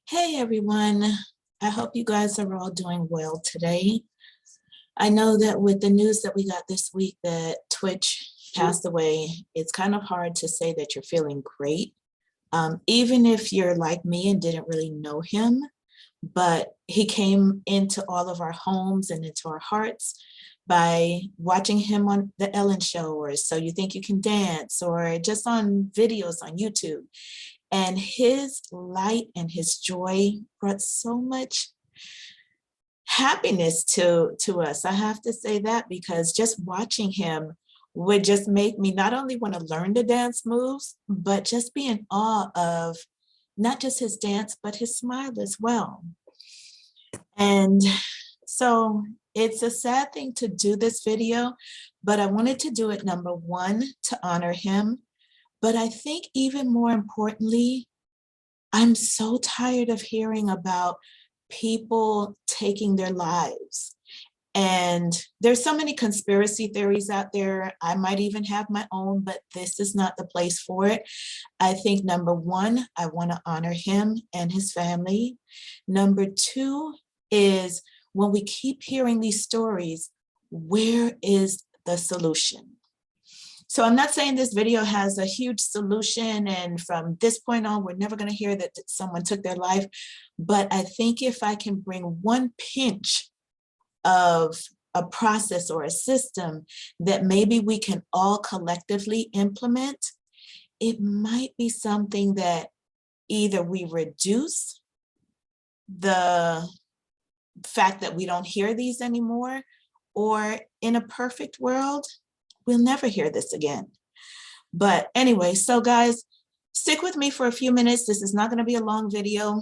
Hey everyone, I hope you guys are all doing well today. I know that with the news that we got this week that Twitch passed away, it's kind of hard to say that you're feeling great, even if you're like me and didn't really know him, but he came into all of our homes and into our hearts by watching him on the Ellen Show or So You Think You Can Dance or just on videos on YouTube. And his light and his joy brought so much happiness to us. I have to say that because just watching him would just make me not only want to learn the dance moves, but just be in awe of not just his dance, but his smile as well. And so it's a sad thing to do this video, but I wanted to do it, number one, to honor him. But I think even more importantly, I'm so tired of hearing about people taking their lives. And there's so many conspiracy theories out there. I might even have my own, but this is not the place for it. I think number one, I want to honor him and his family. Number two is when we keep hearing these stories, where is the solution? So I'm not saying this video has a huge solution and from this point on, we're never going to hear that someone took their life. But I think if I can bring one pinch of a process or a system that maybe we can all collectively implement, it might be something that either we reduce the fact that we don't hear these anymore, or in a perfect world, we'll never hear this again. But anyway, so guys, stick with me for a few minutes. This is not going to be a long video,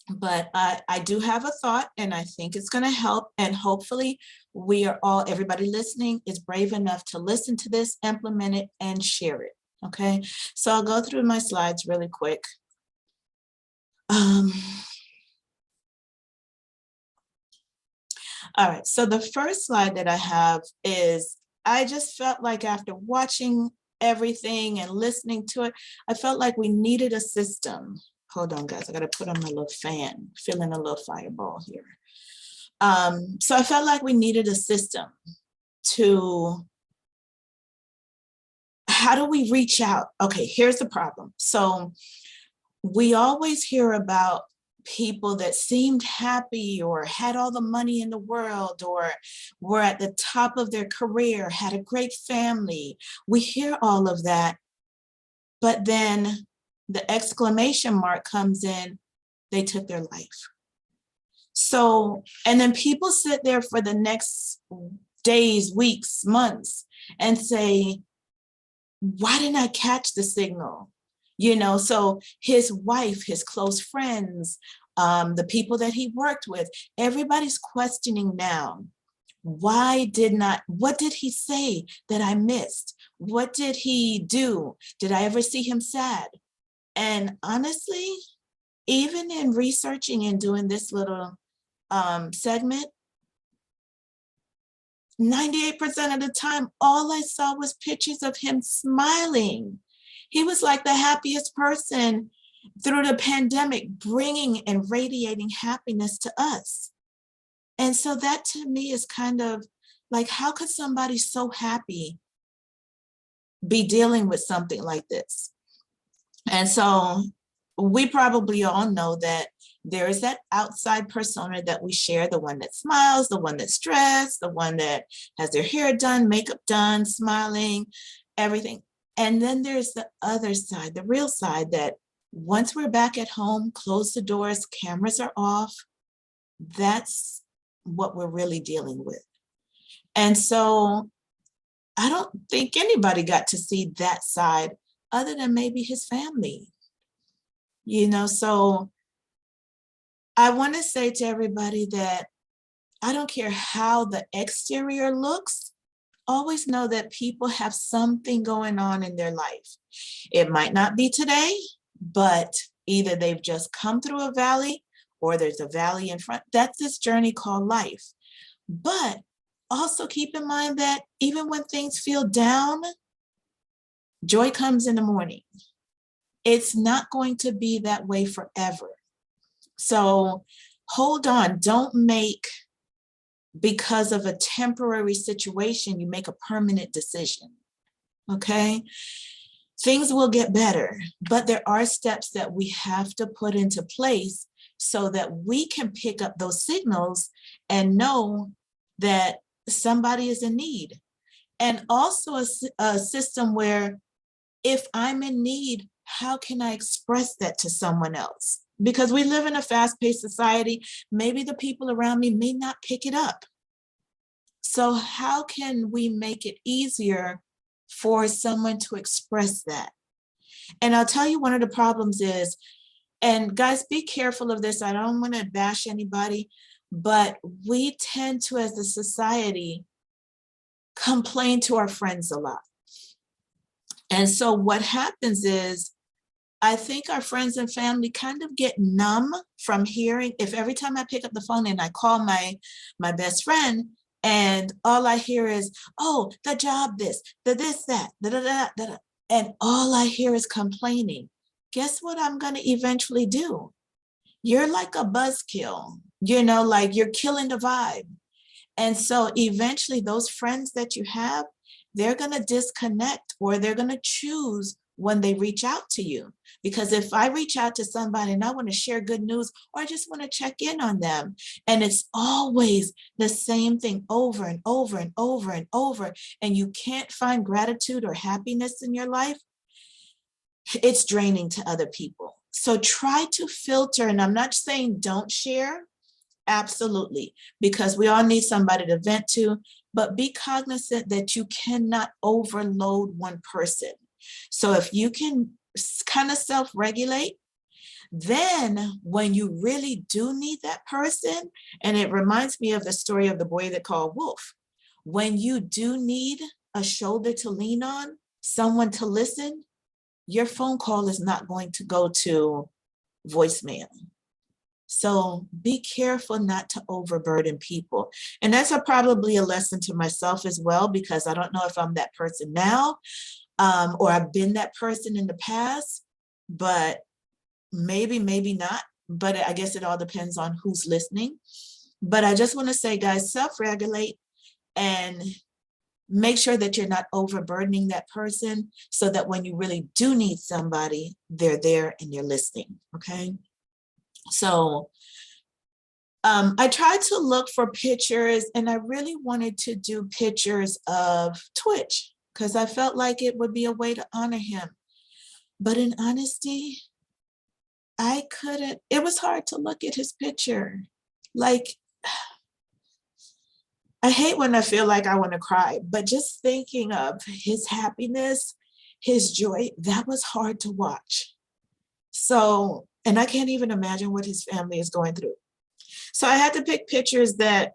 but I do have a thought and I think it's going to help. And hopefully everybody listening is brave enough to listen to this, implement it, and share it. Okay, so I'll go through my slides really quick. All right, so the first slide that I have is, I just felt like after watching everything and listening to it, I felt like we needed a system. Hold on, guys, I gotta put on my little fan, feeling a little fireball here. So I felt like we needed a system to, how do we reach out? Okay, here's the problem. So we always hear about people that seemed happy or had all the money in the world or were at the top of their career, had a great family. We hear all of that, but then the exclamation mark comes in, they took their life. So, and then people sit there for the next days, weeks, months and say, why didn't I catch the signal? You know, so his wife, his close friends, the people that he worked with, everybody's questioning now, what did he say that I missed? What did he do? Did I ever see him sad? And honestly, even in researching and doing this little segment, 98% of the time, all I saw was pictures of him smiling. He was like the happiest person through the pandemic, bringing and radiating happiness to us. And so that to me is kind of like, how could somebody so happy be dealing with something like this? And so we probably all know that there is that outside persona that we share, the one that smiles, the one that's stressed, the one that has their hair done, makeup done, smiling, everything. And then there's the other side, the real side, that once we're back at home, close the doors, cameras are off, that's what we're really dealing with. And so I don't think anybody got to see that side other than maybe his family. You know, so I want to say to everybody that I don't care how the exterior looks, always know that people have something going on in their life. It might not be today, but either they've just come through a valley or there's a valley in front. That's this journey called life. But also keep in mind that even when things feel down, joy comes in the morning. It's not going to be that way forever. So hold on, don't make, because of a temporary situation, you make a permanent decision, okay? Things will get better, but there are steps that we have to put into place so that we can pick up those signals and know that somebody is in need. And also a system where if I'm in need, how can I express that to someone else? Because we live in a fast-paced society, maybe the people around me may not pick it up. So how can we make it easier for someone to express that? And I'll tell you, one of the problems is, and guys, be careful of this, I don't want to bash anybody, but we tend to, as a society, complain to our friends a lot. And so what happens is, I think our friends and family kind of get numb from hearing, if every time I pick up the phone and I call my best friend, and all I hear is, oh, the job this, the this, that, da, da, da, da, da, and all I hear is complaining. Guess what I'm going to eventually do? You're like a buzzkill, you know, like you're killing the vibe. And so eventually those friends that you have, they're going to disconnect, or they're going to choose when they reach out to you. Because if I reach out to somebody and I want to share good news, or I just want to check in on them, and it's always the same thing over and over and over and over, and you can't find gratitude or happiness in your life, it's draining to other people. So try to filter, and I'm not saying don't share, absolutely, because we all need somebody to vent to, but be cognizant that you cannot overload one person. So if you can kind of self-regulate, then when you really do need that person, and it reminds me of the story of the boy that called wolf, when you do need a shoulder to lean on, someone to listen, your phone call is not going to go to voicemail. So be careful not to overburden people. And that's probably a lesson to myself as well, because I don't know if I'm that person now, or I've been that person in the past, but maybe not. But I guess it all depends on who's listening. But I just want to say, guys, self-regulate and make sure that you're not overburdening that person, so that when you really do need somebody, they're there and you're listening, okay? So I tried to look for pictures, and I really wanted to do pictures of tWitch because I felt like it would be a way to honor him. But in honesty, I couldn't, it was hard to look at his picture. Like, I hate when I feel like I want to cry, but just thinking of his happiness, his joy, that was hard to watch. So, and I can't even imagine what his family is going through. So I had to pick pictures that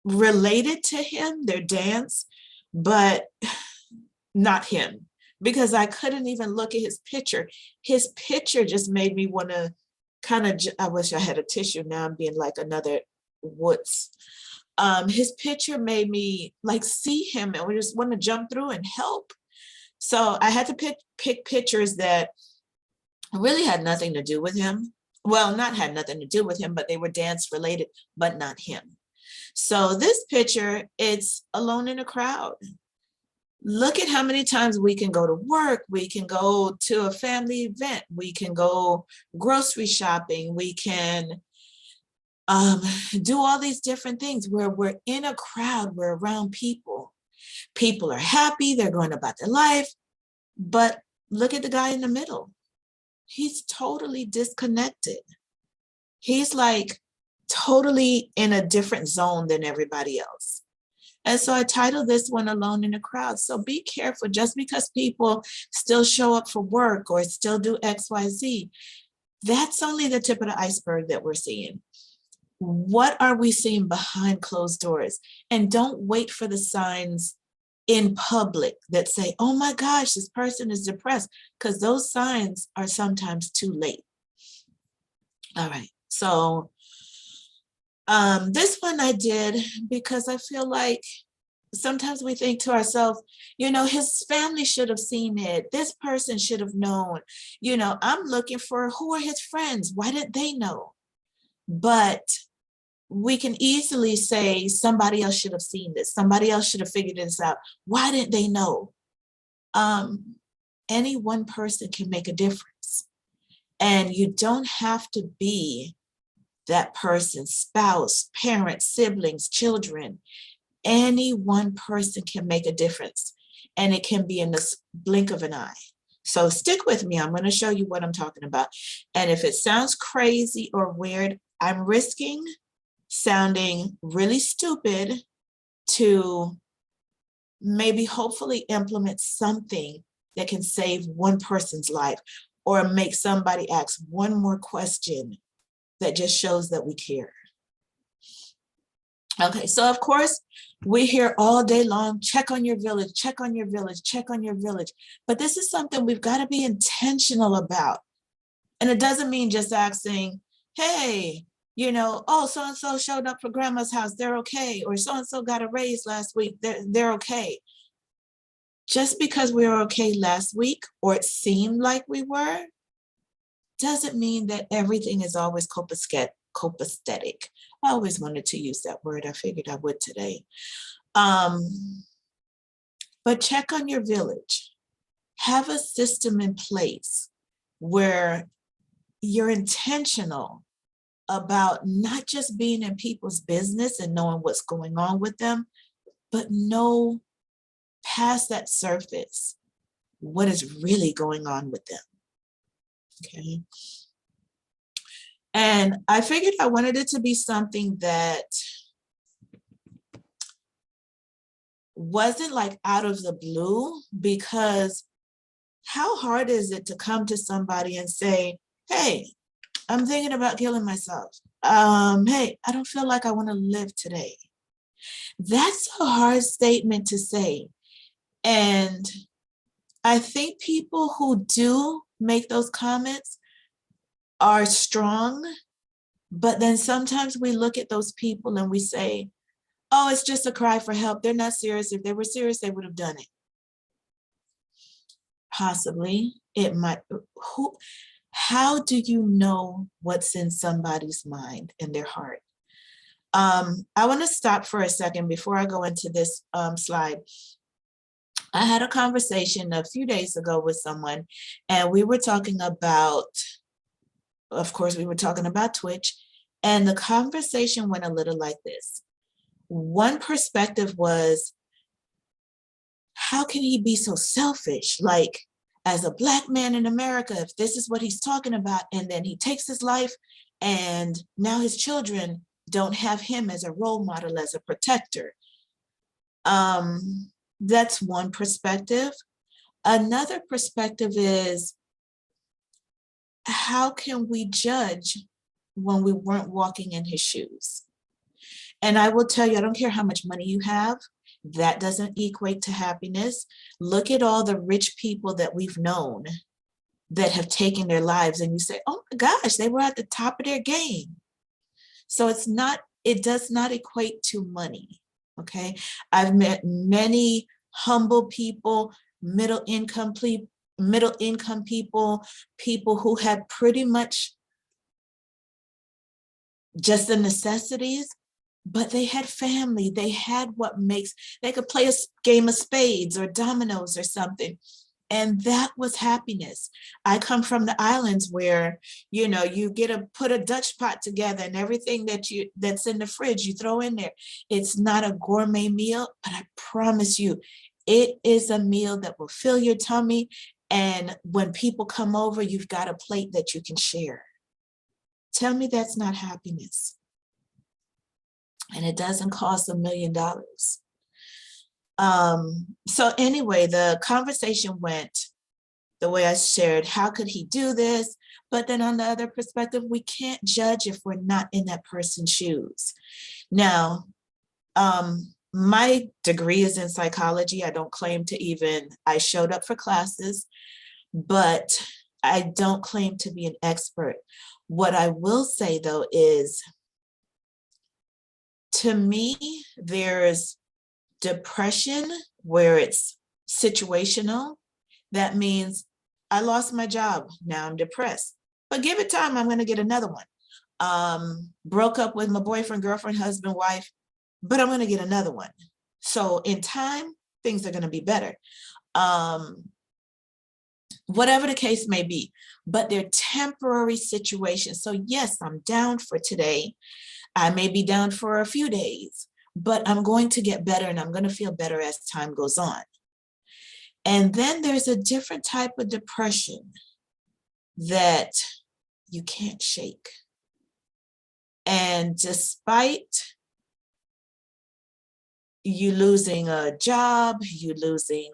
related to him, their dance, but not him, because I couldn't even look at his picture. His picture just made me want to kind of, I wish I had a tissue, now I'm being like another Woods. His picture made me like see him and we just want to jump through and help. So I had to pick pictures that really had nothing to do with him. Well, not had nothing to do with him, but they were dance related, but not him. So this picture, it's alone in a crowd. Look at how many times we can go to work, we can go to a family event, we can go grocery shopping, we can do all these different things where we're in a crowd, we're around people. People are happy, they're going about their life, but look at the guy in the middle. He's totally disconnected. He's like totally in a different zone than everybody else. And so I titled this one Alone in a Crowd. So be careful, just because people still show up for work or still do X, Y, Z, that's only the tip of the iceberg that we're seeing. What are we seeing behind closed doors? And don't wait for the signs in public that say, oh my gosh, this person is depressed, because those signs are sometimes too late. All right, so this one I did because I feel like sometimes we think to ourselves, you know, his family should have seen it. This person should have known. You know, I'm looking for who are his friends. Why didn't they know? But we can easily say somebody else should have seen this. Somebody else should have figured this out. Why didn't they know? Any one person can make a difference. And you don't have to be that person's spouse, parents, siblings, children. Any one person can make a difference. And it can be in the blink of an eye. So stick with me. I'm going to show you what I'm talking about. And if it sounds crazy or weird, I'm risking sounding really stupid to maybe hopefully implement something that can save one person's life or make somebody ask one more question that just shows that we care. Okay, so of course, we hear all day long, check on your village, check on your village, check on your village. But this is something we've got to be intentional about. And it doesn't mean just asking, hey, you know, oh, so-and-so showed up for grandma's house, they're okay. Or so-and-so got a raise last week, they're okay. Just because we were okay last week, or it seemed like we were, doesn't mean that everything is always copacetic. I always wanted to use that word. I figured I would today. But check on your village. Have a system in place where you're intentional about not just being in people's business and knowing what's going on with them, but know past that surface what is really going on with them. Okay. And I figured I wanted it to be something that wasn't like out of the blue, because how hard is it to come to somebody and say, hey, I'm thinking about killing myself. Hey, I don't feel like I want to live today. That's a hard statement to say. And I think people who do make those comments are strong, but then sometimes we look at those people and we say, oh, it's just a cry for help. They're not serious. If they were serious, they would have done it. Possibly, it might. How do you know what's in somebody's mind and their heart? I want to stop for a second before I go into this slide. I had a conversation a few days ago with someone, and we were talking about, of course, we were talking about Twitch, and the conversation went a little like this. One perspective was, how can he be so selfish? Like, as a Black man in America, if this is what he's talking about, and then he takes his life, and now his children don't have him as a role model, as a protector. That's one perspective. Another perspective is, how can we judge when we weren't walking in his shoes? And I will tell you, I don't care how much money you have, that doesn't equate to happiness. Look at all the rich people that we've known that have taken their lives, and you say, oh my gosh, they were at the top of their game. So it does not equate to money, okay? I've met many humble people, middle income people, people who had pretty much just the necessities, but they had family. They had they could play a game of spades or dominoes or something. And that was happiness. I come from the islands where, you know, you put a Dutch pot together, and everything that's in the fridge, you throw in there. It's not a gourmet meal, but I promise you, it is a meal that will fill your tummy. And when people come over, you've got a plate that you can share. Tell me that's not happiness. And it doesn't cost $1 million. So anyway, the conversation went the way I shared. How could he do this? But then on the other perspective, we can't judge if we're not in that person's shoes. Now, my degree is in psychology. I don't claim to I showed up for classes, but I don't claim to be an expert. What I will say though is, to me, there's depression, where it's situational, that means I lost my job. Now I'm depressed. But give it time, I'm going to get another one. Broke up with my boyfriend, girlfriend, husband, wife, but I'm going to get another one. So in time, things are going to be better. Whatever the case may be, but they're temporary situations. So yes, I'm down for today. I may be down for a few days, but I'm going to get better and I'm going to feel better as time goes on. And then there's a different type of depression that you can't shake. And despite you losing a job, you losing,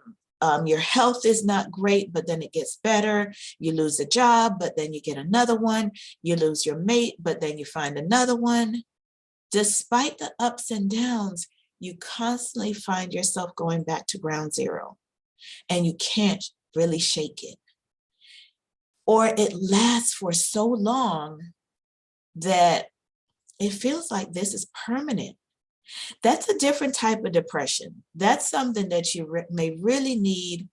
your health is not great, but then it gets better. You lose a job, but then you get another one. You lose your mate, but then you find another one. Despite the ups and downs, you constantly find yourself going back to ground zero, and you can't really shake it. Or it lasts for so long that it feels like this is permanent. That's a different type of depression. That's something that you may really need.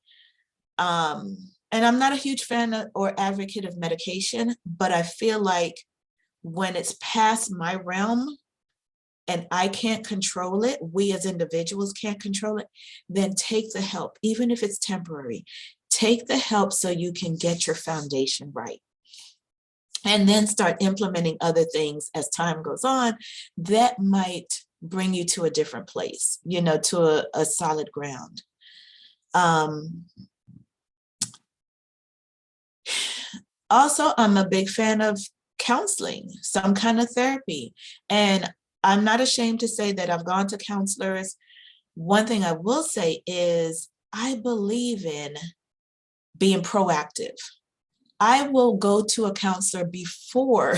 And I'm not a huge fan of, or advocate of medication, but I feel like when it's past my realm and I can't control it, we as individuals can't control it, then take the help, even if it's temporary. Take the help so you can get your foundation right. And then start implementing other things as time goes on that might bring you to a different place, you know, to a solid ground. Also, I'm a big fan of counseling, some kind of therapy. And I'm not ashamed to say that I've gone to counselors. One thing I will say is I believe in being proactive. I will go to a counselor before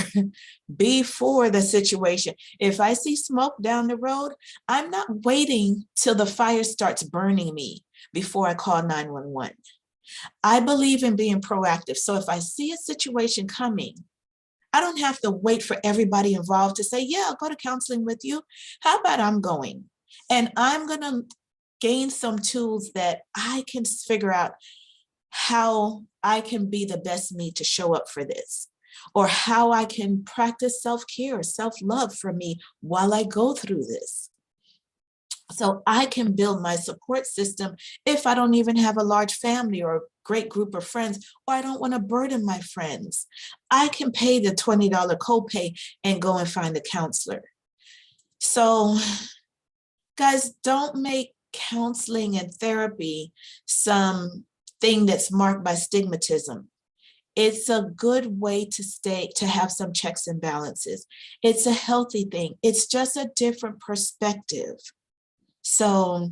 the situation. If I see smoke down the road, I'm not waiting till the fire starts burning me before I call 911. I believe in being proactive. So if I see a situation coming, I don't have to wait for everybody involved to say, yeah, I'll go to counseling with you. How about I'm going? And I'm going to gain some tools that I can figure out how I can be the best me to show up for this, or how I can practice self-care, self-love for me while I go through this. So I can build my support system if I don't even have a large family or a great group of friends, or I don't want to burden my friends. I can pay the $20 copay and go and find a counselor. So guys, don't make counseling and therapy something that's marked by stigmatism. It's a good way to have some checks and balances. It's a healthy thing. It's just a different perspective. So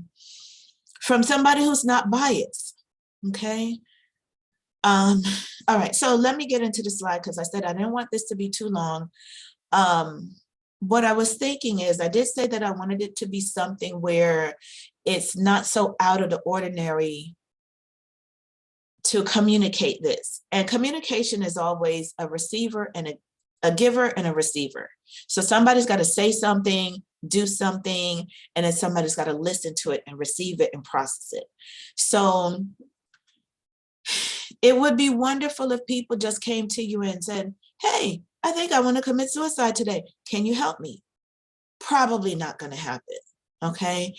from somebody who's not biased, okay? All right, so let me get into the slide because I said I didn't want this to be too long. What I was thinking is, I did say that I wanted it to be something where it's not so out of the ordinary to communicate this. And communication is always a receiver and a giver and a receiver. So somebody's got to say something, do something, and then somebody's got to listen to it and receive it and process it. So it would be wonderful if people just came to you and said, hey, I think I want to commit suicide today. Can you help me? Probably not going to happen, okay?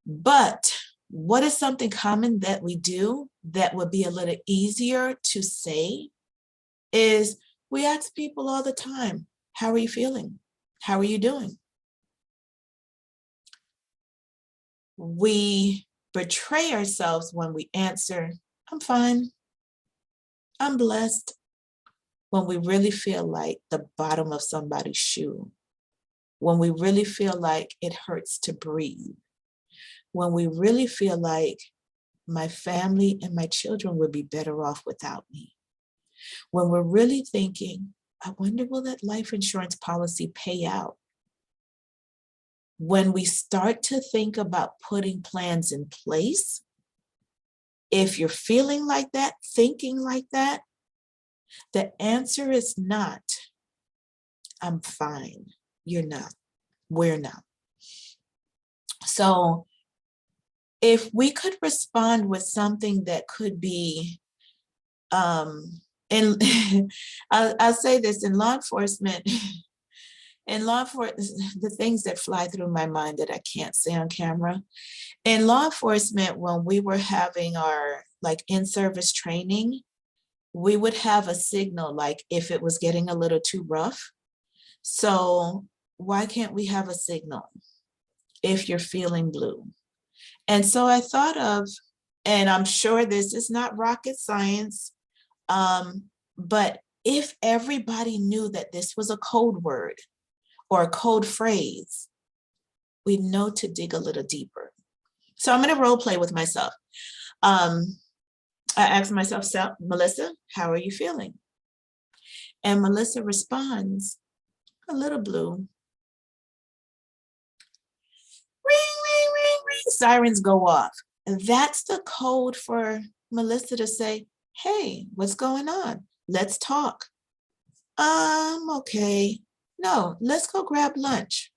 But what is something common that we do that would be a little easier to say is we ask people all the time, how are you feeling? How are you doing? We betray ourselves when we answer, I'm fine, I'm blessed, when we really feel like the bottom of somebody's shoe, when we really feel like it hurts to breathe, when we really feel like my family and my children would be better off without me, when we're really thinking, I wonder, will that life insurance policy pay out? When we start to think about putting plans in place, if you're feeling like that, thinking like that, the answer is not, I'm fine. You're not. We're not. So if we could respond with something that could be, and I'll say this, in law enforcement, the things that fly through my mind that I can't say on camera. In law enforcement, when we were having our like in-service training, we would have a signal like if it was getting a little too rough. So why can't we have a signal if you're feeling blue? And so I thought of, and I'm sure this is not rocket science, but if everybody knew that this was a code word or a code phrase, we know to dig a little deeper. So I'm going to role play with myself. I asked myself, Melissa, how are you feeling? And Melissa responds, a little blue. Ring, ring, ring, ring. Sirens go off. And that's the code for Melissa to say, hey, what's going on? Let's talk. Okay. No, let's go grab lunch.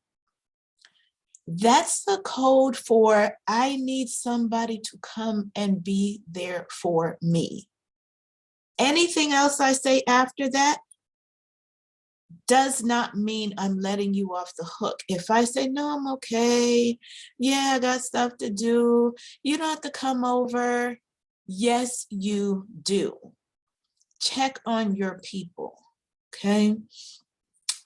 That's the code for I need somebody to come and be there for me. Anything else I say after that does not mean I'm letting you off the hook. If I say, no, I'm okay. Yeah, I got stuff to do. You don't have to come over. Yes, you do. Check on your people, okay?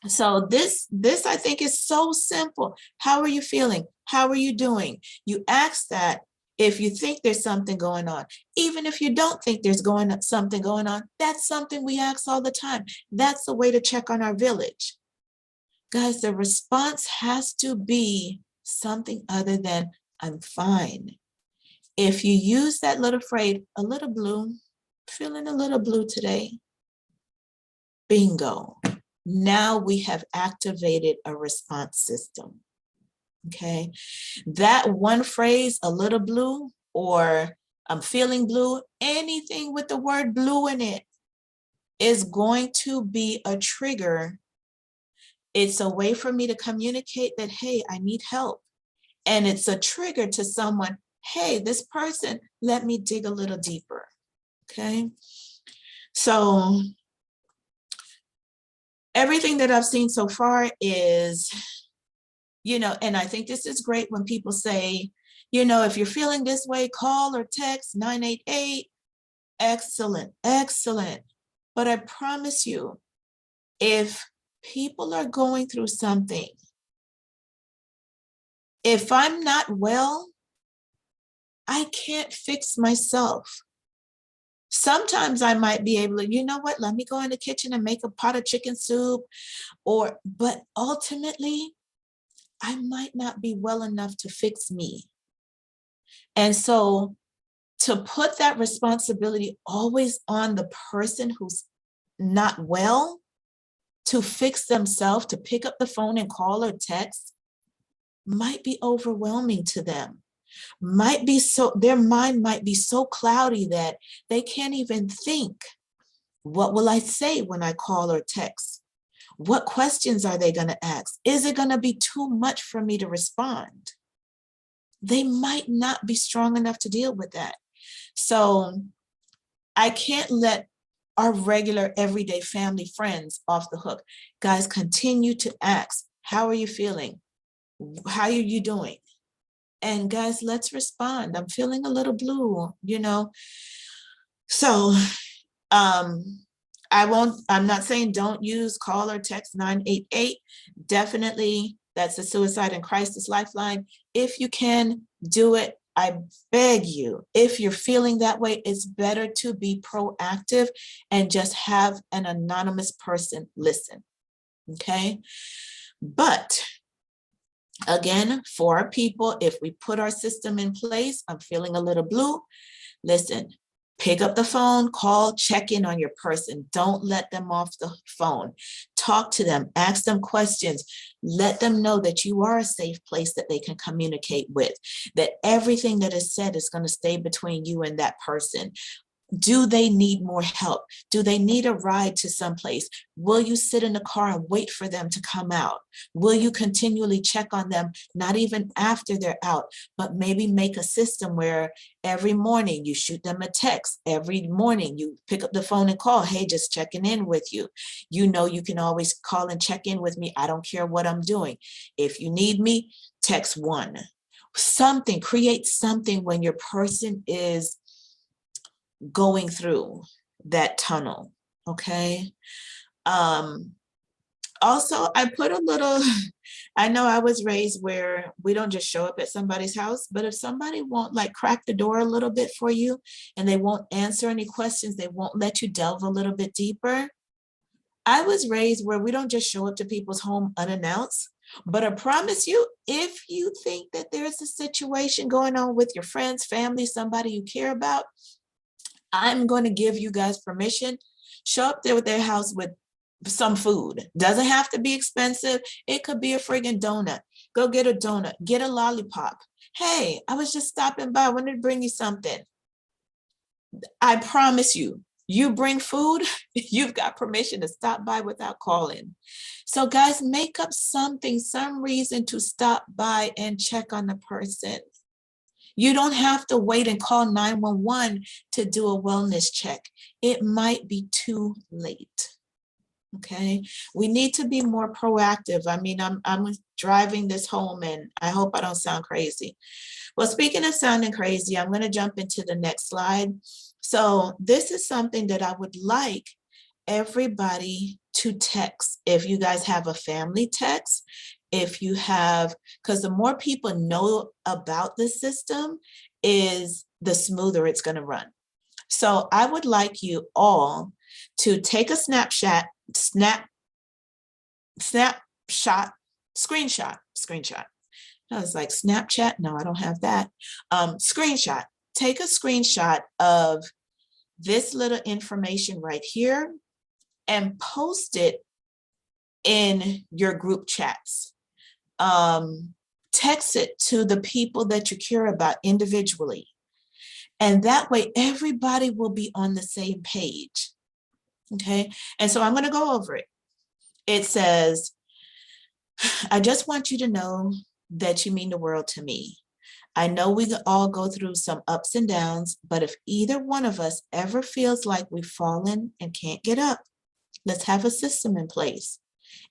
So this I think is so simple. How are you feeling? How are you doing? You ask that if you think there's something going on. Even if you don't think there's something going on, that's something we ask all the time. That's a way to check on our village. Guys, the response has to be something other than I'm fine. If you use that little phrase, a little blue, feeling a little blue today, bingo. Now we have activated a response system, okay? That one phrase, a little blue, or I'm feeling blue, anything with the word blue in it is going to be a trigger. It's a way for me to communicate that, hey, I need help. And it's a trigger to someone, hey, this person, let me dig a little deeper, okay? So everything that I've seen so far is, you know, and I think this is great when people say, you know, if you're feeling this way, call or text 988. Excellent, excellent. But I promise you, if people are going through something, if I'm not well, I can't fix myself. Sometimes I might be able to, you know what, let me go in the kitchen and make a pot of chicken soup, but ultimately, I might not be well enough to fix me. And so to put that responsibility always on the person who's not well to fix themselves, to pick up the phone and call or text, might be overwhelming to them. Their mind might be so cloudy that they can't even think, what will I say when I call or text? What questions are they going to ask? Is it going to be too much for me to respond? They might not be strong enough to deal with that. So I can't let our regular everyday family friends off the hook. Guys, continue to ask, how are you feeling? How are you doing? And guys, let's respond. I'm feeling a little blue, you know. So I'm not saying don't use call or text 988. Definitely, that's the Suicide and Crisis Lifeline. If you can do it, I beg you, if you're feeling that way, it's better to be proactive and just have an anonymous person listen, okay? But again, for our people, if we put our system in place, I'm feeling a little blue, listen, pick up the phone, call, check in on your person. Don't let them off the phone. Talk to them, ask them questions. Let them know that you are a safe place that they can communicate with, that everything that is said is going to stay between you and that person. Do they need more help? Do they need a ride to someplace? Will you sit in the car and wait for them to come out? Will you continually check on them, not even after they're out, but maybe make a system where every morning you shoot them a text. Every morning you pick up the phone and call, hey, just checking in with you. You know, you can always call and check in with me. I don't care what I'm doing. If you need me, text one. Something, create something when your person is going through that tunnel, okay? Also, I put a little, I know I was raised where we don't just show up at somebody's house, but if somebody won't like crack the door a little bit for you and they won't answer any questions, they won't let you delve a little bit deeper. I was raised where we don't just show up to people's home unannounced, but I promise you, if you think that there's a situation going on with your friends, family, somebody you care about, I'm going to give you guys permission. Show up there with their house with some food. Doesn't have to be expensive. It could be a friggin' donut. Go get a donut, get a lollipop. Hey, I was just stopping by. I wanted to bring you something. I promise you, you bring food, you've got permission to stop by without calling. So guys, make up something, some reason to stop by and check on the person. You don't have to wait and call 911 to do a wellness check. It might be too late. Okay, we need to be more proactive. I mean, I'm driving this home and I hope I don't sound crazy. Well, speaking of sounding crazy, I'm going to jump into the next slide. So this is something that I would like everybody to text. If you guys have a family, text. If you have, because the more people know about the system is the smoother it's going to run. So I would like you all to take a screenshot. I was like, Snapchat? No, I don't have that. Screenshot. Take a screenshot of this little information right here and post it in your group chats. Text it to the people that you care about individually. And that way, everybody will be on the same page. Okay, and so I'm going to go over it. It says, I just want you to know that you mean the world to me. I know we all go through some ups and downs, but if either one of us ever feels like we've fallen and can't get up, let's have a system in place.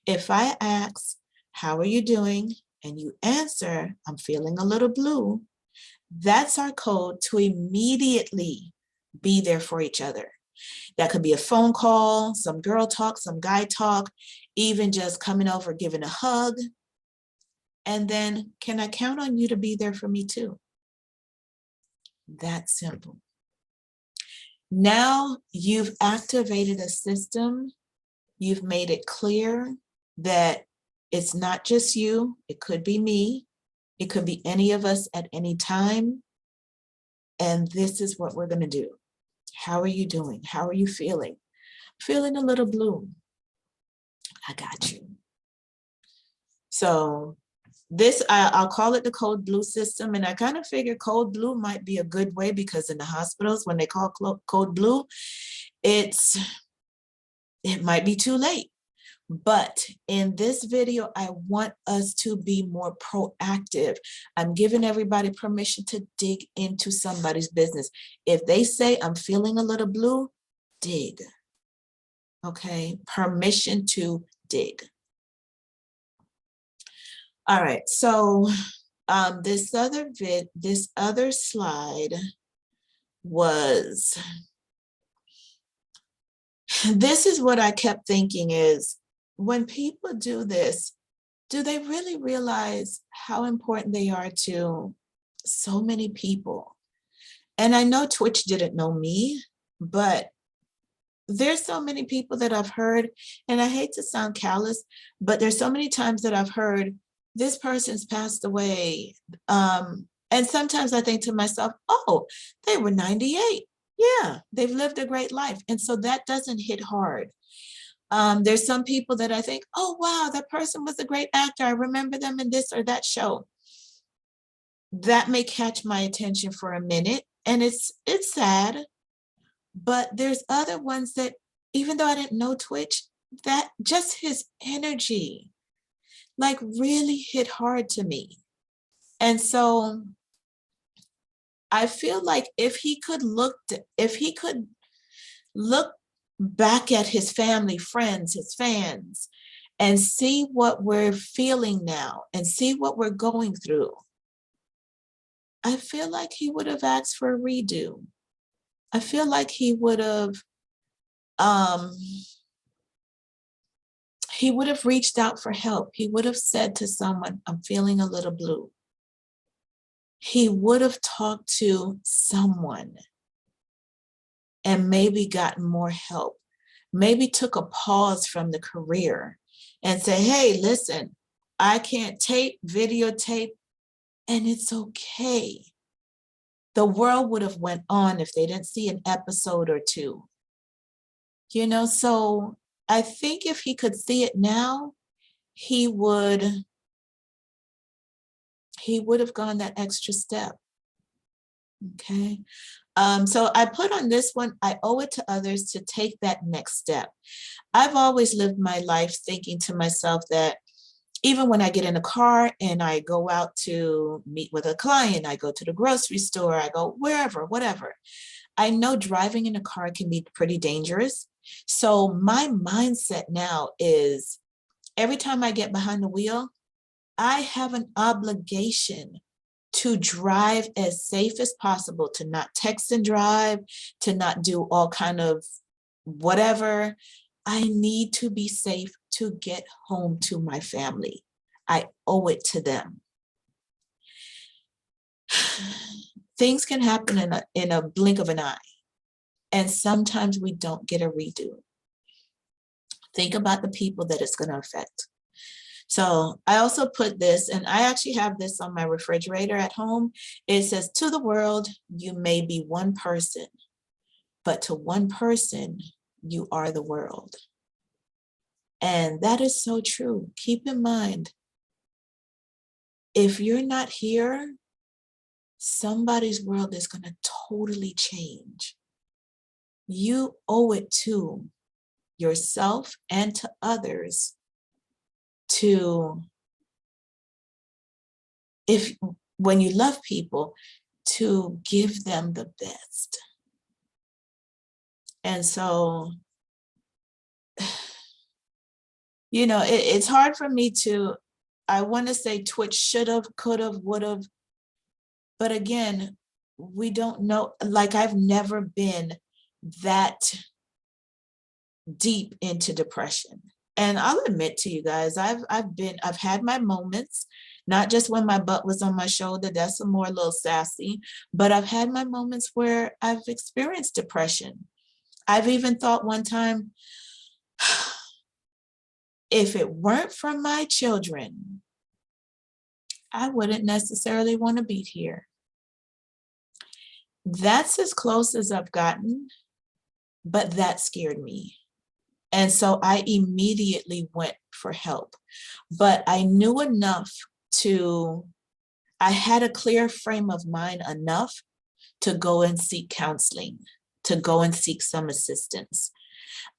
If I ask, how are you doing? And you answer, I'm feeling a little blue. That's our code to immediately be there for each other. That could be a phone call, some girl talk, some guy talk, even just coming over, giving a hug. And then, can I count on you to be there for me too? That simple. Now you've activated a system. You've made it clear that it's not just you. It could be me. It could be any of us at any time. And this is what we're going to do. How are you doing? How are you feeling? Feeling a little blue. I got you. So this, I'll call it the code blue system. And I kind of figure code blue might be a good way because in the hospitals, when they call code blue, it might be too late. But in this video, I want us to be more proactive. I'm giving everybody permission to dig into somebody's business. If they say, I'm feeling a little blue, dig. Okay, permission to dig. All right, so this other slide was, this is what I kept thinking is, when people do this, do they really realize how important they are to so many people? And I know Twitch didn't know me, but there's so many people that I've heard, and I hate to sound callous, but there's so many times that I've heard this person's passed away. And sometimes I think to myself, oh, they were 98. Yeah, they've lived a great life. And so that doesn't hit hard. There's some people that I think, oh, wow, that person was a great actor. I remember them in this or that show. That may catch my attention for a minute, and it's sad, But there's other ones that, even though I didn't know Twitch, that just his energy, like, really hit hard to me. And so I feel like if he could look back at his family, friends, his fans, and see what we're feeling now and see what we're going through, I feel like he would have asked for a redo. I feel like um, he would have reached out for help. He would have said to someone, I'm feeling a little blue. He would have talked to someone and maybe gotten more help. Maybe took a pause from the career and say, hey, listen, I can't videotape, and it's okay. The world would have went on if they didn't see an episode or two. So I think if he could see it now, he would have gone that extra step. Okay. So I put on this one, I owe it to others to take that next step. I've always lived my life thinking to myself that even when I get in a car and I go out to meet with a client, I go to the grocery store, I go wherever, whatever, I know driving in a car can be pretty dangerous. So my mindset now is every time I get behind the wheel, I have an obligation to drive as safe as possible, to not text and drive, to not do all kind of whatever. I need to be safe to get home to my family. I owe it to them. Things can happen in a blink of an eye. And sometimes we don't get a redo. Think about the people that it's going to affect. So I also put this, and I actually have this on my refrigerator at home. It says, to the world, you may be one person, but to one person, you are the world. And that is so true. Keep in mind, if you're not here, somebody's world is going to totally change. You owe it to yourself and to others when you love people, to give them the best. And so, it's hard for me I want to say Twitch should have, could have, would have, but again, we don't know. Like, I've never been that deep into depression. And I'll admit to you guys, I've had my moments, not just when my butt was on my shoulder, that's a little sassy, but I've had my moments where I've experienced depression. I've even thought one time, if it weren't for my children, I wouldn't necessarily want to be here. That's as close as I've gotten, but that scared me. And so I immediately went for help. But I knew enough I had a clear frame of mind enough to go and seek counseling, to go and seek some assistance.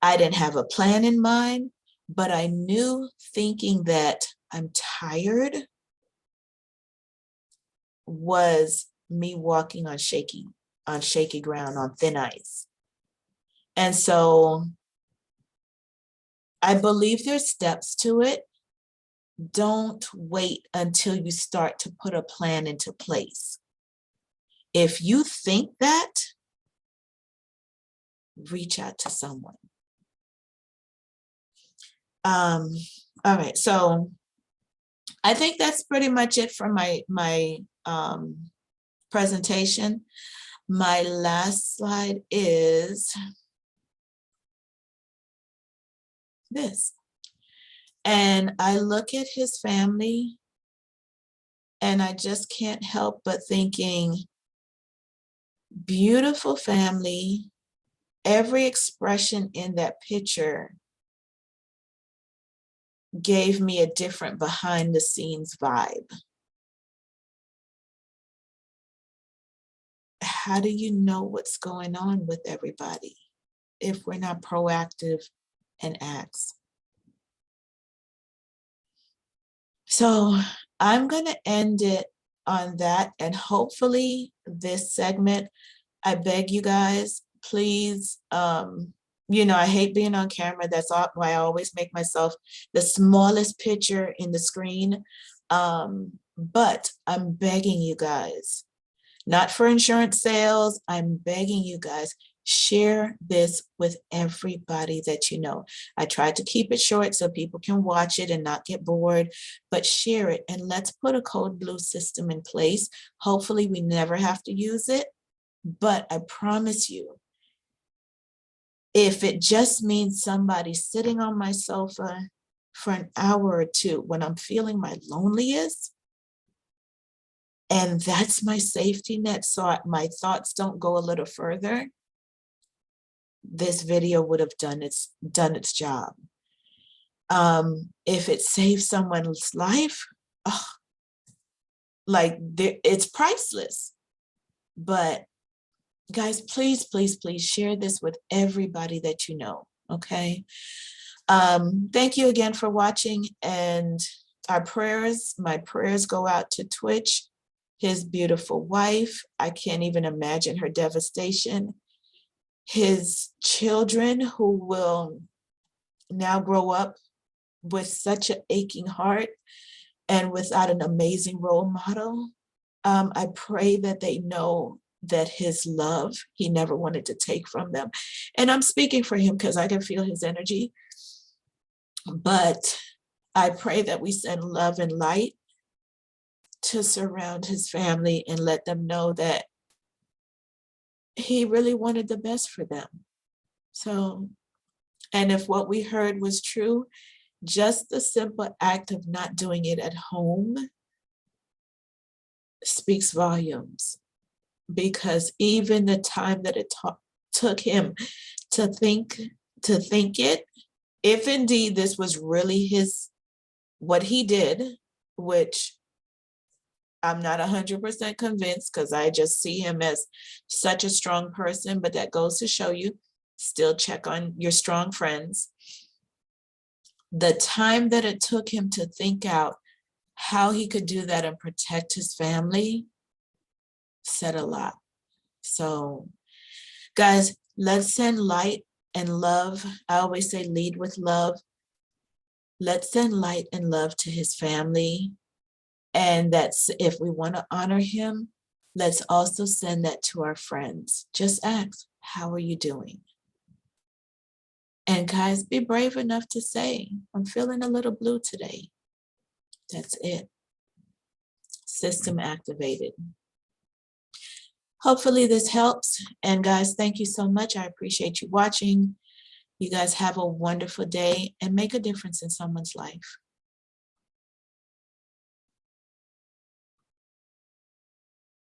I didn't have a plan in mind, but I knew thinking that I'm tired was me walking on shaky ground, on thin ice. And so I believe there's steps to it. Don't wait until you start to put a plan into place. If you think that, reach out to someone. All right, so I think that's pretty much it for my presentation. My last slide is this. And I look at his family and I just can't help but thinking, beautiful family, every expression in that picture gave me a different behind the scenes vibe. how do you know what's going on with everybody if we're not proactive and ask? So I'm going to end it on that. And hopefully this segment, I beg you guys, please, I hate being on camera. That's why I always make myself the smallest picture in the screen. But I'm begging you guys, not for insurance sales, I'm begging you guys, share this with everybody that you know. I tried to keep it short so people can watch it and not get bored, but share it and let's put a code blue system in place. Hopefully we never have to use it, but I promise you, if it just means somebody sitting on my sofa for an hour or two when I'm feeling my loneliest, and that's my safety net, so my thoughts don't go a little further, this video would have done its job. If it saves someone's life, oh, it's priceless. But guys, please, please, please share this with everybody that you know, okay? Thank you again for watching, and my prayers go out to tWitch, his beautiful wife. I can't even imagine her devastation. His children who will now grow up with such an aching heart and without an amazing role model. I pray that they know that his love, he never wanted to take from them. And I'm speaking for him because I can feel his energy. But I pray that we send love and light to surround his family and let them know that he really wanted the best for them. So, and if what we heard was true, just the simple act of not doing it at home speaks volumes, because even the time that it took him to think it, if indeed this was really what he did, which I'm not 100% convinced because I just see him as such a strong person, but that goes to show you, still check on your strong friends. The time that it took him to think out how he could do that and protect his family said a lot. So guys, let's send light and love. I always say lead with love. Let's send light and love to his family. And that's, if we want to honor him, let's also send that to our friends. Just ask, how are you doing? And guys, be brave enough to say, I'm feeling a little blue today. That's it. System activated. Hopefully this helps. And guys, thank you so much. I appreciate you watching. You guys have a wonderful day and make a difference in someone's life.